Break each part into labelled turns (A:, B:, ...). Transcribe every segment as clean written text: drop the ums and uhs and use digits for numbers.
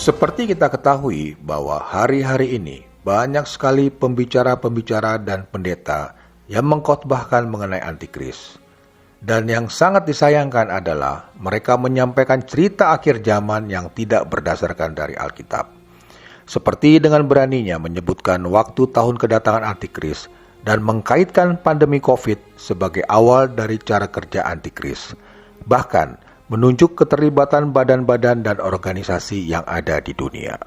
A: Seperti kita ketahui bahwa hari-hari ini banyak sekali pembicara-pembicara dan pendeta yang mengkhotbahkan mengenai antikris. Dan yang sangat disayangkan adalah mereka menyampaikan cerita akhir zaman yang tidak berdasarkan dari Alkitab. Seperti dengan beraninya menyebutkan waktu tahun kedatangan antikris dan mengkaitkan pandemi COVID sebagai awal dari cara kerja antikris. Bahkan menunjuk keterlibatan badan-badan dan organisasi yang ada di dunia.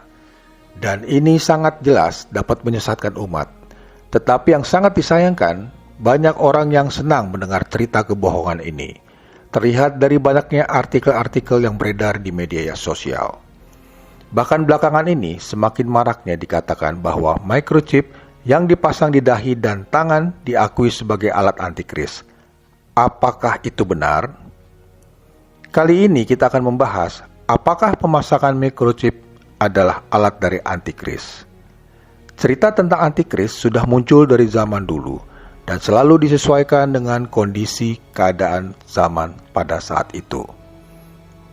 A: Dan ini sangat jelas dapat menyesatkan umat. Tetapi yang sangat disayangkan, banyak orang yang senang mendengar cerita kebohongan ini. Terlihat dari banyaknya artikel-artikel yang beredar di media sosial. Bahkan belakangan ini semakin maraknya dikatakan bahwa microchip yang dipasang di dahi dan tangan diakui sebagai alat antikris. Apakah itu benar? Kali ini kita akan membahas apakah pemasangan microchip adalah alat dari antikris. Cerita tentang antikris sudah muncul dari zaman dulu dan selalu disesuaikan dengan kondisi keadaan zaman pada saat itu.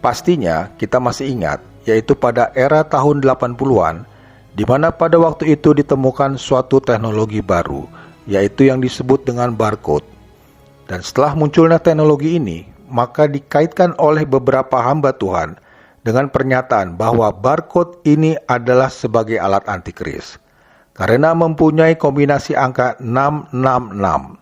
A: Pastinya kita masih ingat, yaitu pada era tahun 80-an, di mana pada waktu itu ditemukan suatu teknologi baru, yaitu yang disebut dengan barcode. Dan setelah munculnya teknologi ini, maka dikaitkan oleh beberapa hamba Tuhan dengan pernyataan bahwa barcode ini adalah sebagai alat antikris karena mempunyai kombinasi angka 666.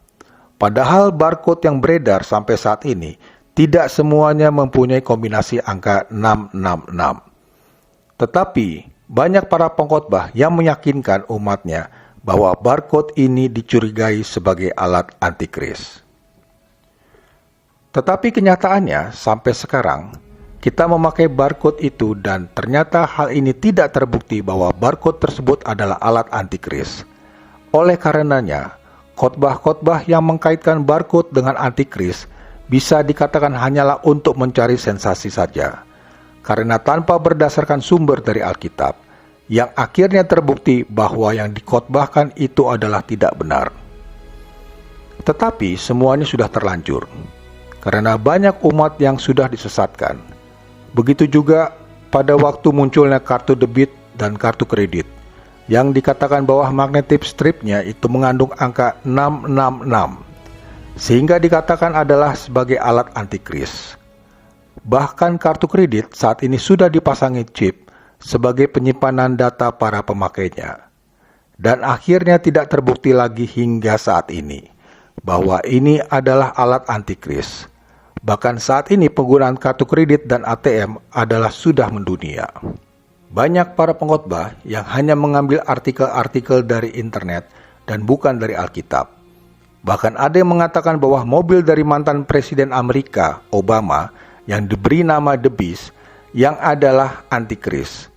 A: Padahal barcode yang beredar sampai saat ini tidak semuanya mempunyai kombinasi angka 666. Tetapi banyak para pengkhotbah yang meyakinkan umatnya bahwa barcode ini dicurigai sebagai alat antikris. Tetapi kenyataannya sampai sekarang kita memakai barcode itu dan ternyata hal ini tidak terbukti bahwa barcode tersebut adalah alat antikris. Oleh karenanya, khotbah-khotbah yang mengkaitkan barcode dengan antikris bisa dikatakan hanyalah untuk mencari sensasi saja. Karena tanpa berdasarkan sumber dari Alkitab, yang akhirnya terbukti bahwa yang dikhotbahkan itu adalah tidak benar. Tetapi semuanya sudah terlanjur. Karena banyak umat yang sudah disesatkan. Begitu juga pada waktu munculnya kartu debit dan kartu kredit, yang dikatakan bahwa magnetic stripnya itu mengandung angka 666, sehingga dikatakan adalah sebagai alat antikris. Bahkan kartu kredit saat ini sudah dipasangi chip sebagai penyimpanan data para pemakainya. Dan akhirnya tidak terbukti lagi hingga saat ini bahwa ini adalah alat antikris. Bahkan saat ini penggunaan kartu kredit dan ATM adalah sudah mendunia. Banyak para pengkhotbah yang hanya mengambil artikel-artikel dari internet dan bukan dari Alkitab. Bahkan ada yang mengatakan bahwa mobil dari mantan Presiden Amerika, Obama, yang diberi nama The Beast, yang adalah antikris.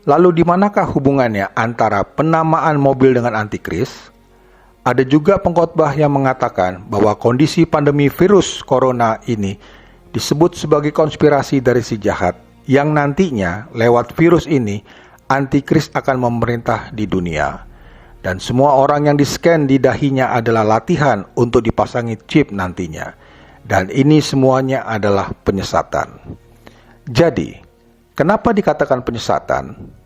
A: Lalu di manakah hubungannya antara penamaan mobil dengan antikris? Ada juga pengkhotbah yang mengatakan bahwa kondisi pandemi virus corona ini disebut sebagai konspirasi dari si jahat, yang nantinya lewat virus ini antikris akan memerintah di dunia. Dan semua orang yang di-scan di dahinya adalah latihan untuk dipasangi chip nantinya. Dan ini semuanya adalah penyesatan. Jadi, kenapa dikatakan penyesatan?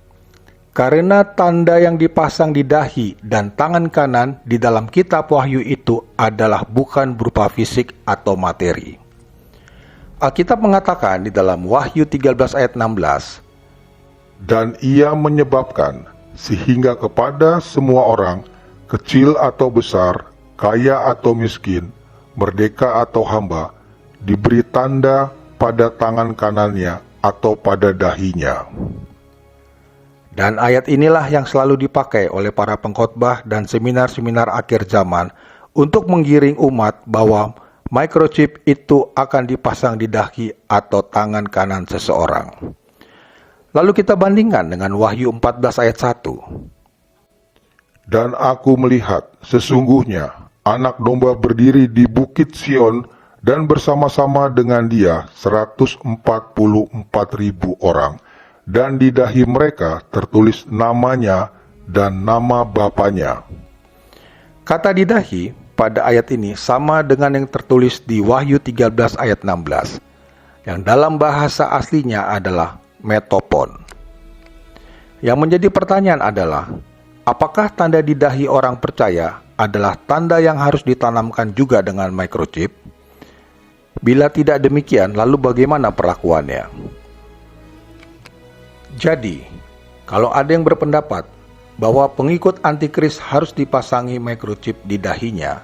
A: Karena tanda yang dipasang di dahi dan tangan kanan di dalam kitab Wahyu itu adalah bukan berupa fisik atau materi. Alkitab mengatakan di dalam Wahyu 13 ayat 16,
B: "Dan ia menyebabkan sehingga kepada semua orang, kecil atau besar, kaya atau miskin, merdeka atau hamba, diberi tanda pada tangan kanannya atau pada dahinya."
A: Dan ayat inilah yang selalu dipakai oleh para pengkhotbah dan seminar-seminar akhir zaman untuk menggiring umat bahwa microchip itu akan dipasang di dahi atau tangan kanan seseorang. Lalu kita bandingkan dengan Wahyu 14 ayat 1.
B: "Dan aku melihat, sesungguhnya anak domba berdiri di bukit Sion dan bersama-sama dengan dia 144.000 orang. Dan di dahi mereka tertulis namanya dan nama bapanya."
A: Kata di dahi pada ayat ini sama dengan yang tertulis di Wahyu 13 ayat 16, yang dalam bahasa aslinya adalah metopon. Yang menjadi pertanyaan adalah, apakah tanda di dahi orang percaya adalah tanda yang harus ditanamkan juga dengan microchip? Bila tidak demikian, lalu bagaimana perlakuannya? Jadi, kalau ada yang berpendapat bahwa pengikut antikris harus dipasangi microchip di dahinya,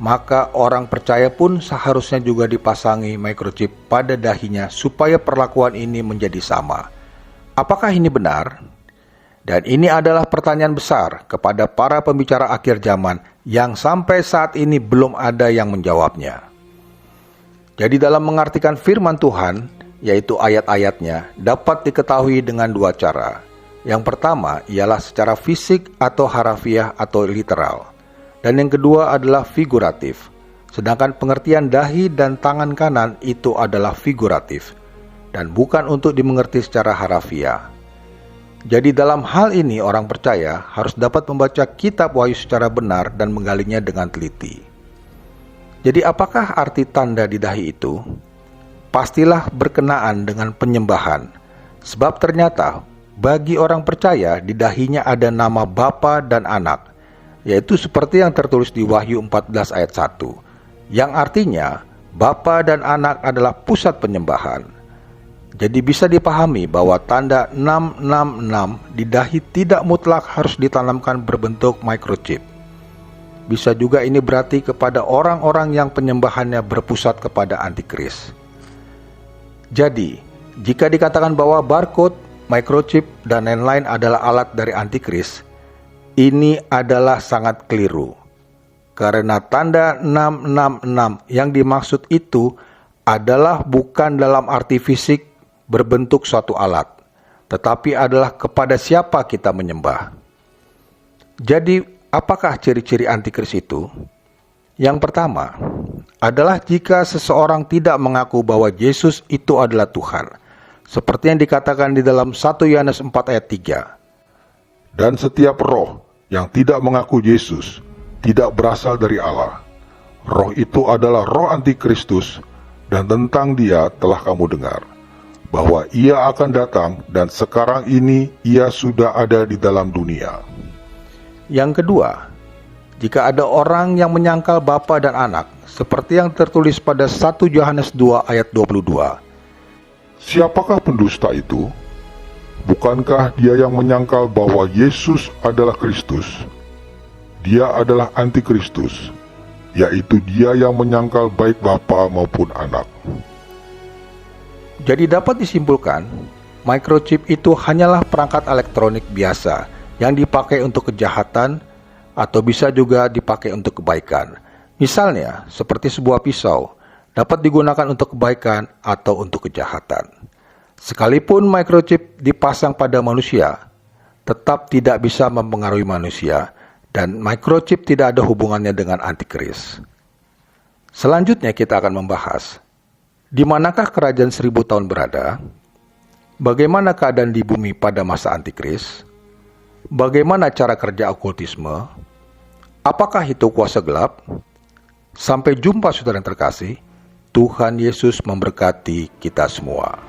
A: maka orang percaya pun seharusnya juga dipasangi microchip pada dahinya supaya perlakuan ini menjadi sama. Apakah ini benar? Dan ini adalah pertanyaan besar kepada para pembicara akhir zaman yang sampai saat ini belum ada yang menjawabnya. Jadi dalam mengartikan firman Tuhan, yaitu ayat-ayatnya, dapat diketahui dengan dua cara. Yang pertama ialah secara fisik atau harafiah atau literal. Dan yang kedua adalah figuratif. Sedangkan pengertian dahi dan tangan kanan itu adalah figuratif dan bukan untuk dimengerti secara harafiah. Jadi dalam hal ini orang percaya harus dapat membaca kitab Wahyu secara benar dan menggalinya dengan teliti. Jadi apakah arti tanda di dahi itu? Pastilah berkenaan dengan penyembahan. Sebab ternyata bagi orang percaya di dahinya ada nama Bapa dan Anak, yaitu seperti yang tertulis di Wahyu 14 ayat 1, yang artinya Bapa dan Anak adalah pusat penyembahan. Jadi bisa dipahami bahwa tanda 666 di dahi tidak mutlak harus ditanamkan berbentuk microchip. Bisa juga ini berarti kepada orang-orang yang penyembahannya berpusat kepada antikris. Jadi, jika dikatakan bahwa barcode, microchip, dan lain-lain adalah alat dari antikris, ini adalah sangat keliru. Karena tanda 666 yang dimaksud itu adalah bukan dalam arti fisik berbentuk suatu alat, tetapi adalah kepada siapa kita menyembah. Jadi, apakah ciri-ciri antikris itu? Yang pertama adalah jika seseorang tidak mengaku bahwa Yesus itu adalah Tuhan, seperti yang dikatakan di dalam 1 Yohanes 4 ayat 3.
B: Dan setiap roh yang tidak mengaku Yesus tidak berasal dari Allah. Roh itu adalah roh antikristus, dan tentang dia telah kamu dengar bahwa ia akan datang dan sekarang ini ia sudah ada di dalam dunia.
A: Yang kedua, jika ada orang yang menyangkal Bapa dan Anak, seperti yang tertulis pada 1 Yohanes 2 ayat 22.
B: Siapakah pendusta itu? Bukankah dia yang menyangkal bahwa Yesus adalah Kristus? Dia adalah antikristus, yaitu dia yang menyangkal baik Bapa maupun Anak.
A: Jadi dapat disimpulkan, microchip itu hanyalah perangkat elektronik biasa yang dipakai untuk kejahatan atau bisa juga dipakai untuk kebaikan. Misalnya, seperti sebuah pisau, dapat digunakan untuk kebaikan atau untuk kejahatan. Sekalipun microchip dipasang pada manusia, tetap tidak bisa mempengaruhi manusia, dan microchip tidak ada hubungannya dengan antikris. Selanjutnya kita akan membahas, di manakah kerajaan 1000 tahun berada? Bagaimana keadaan di bumi pada masa antikris? Bagaimana cara kerja okultisme? Apakah itu kuasa gelap? Sampai jumpa saudara yang terkasih. Tuhan Yesus memberkati kita semua.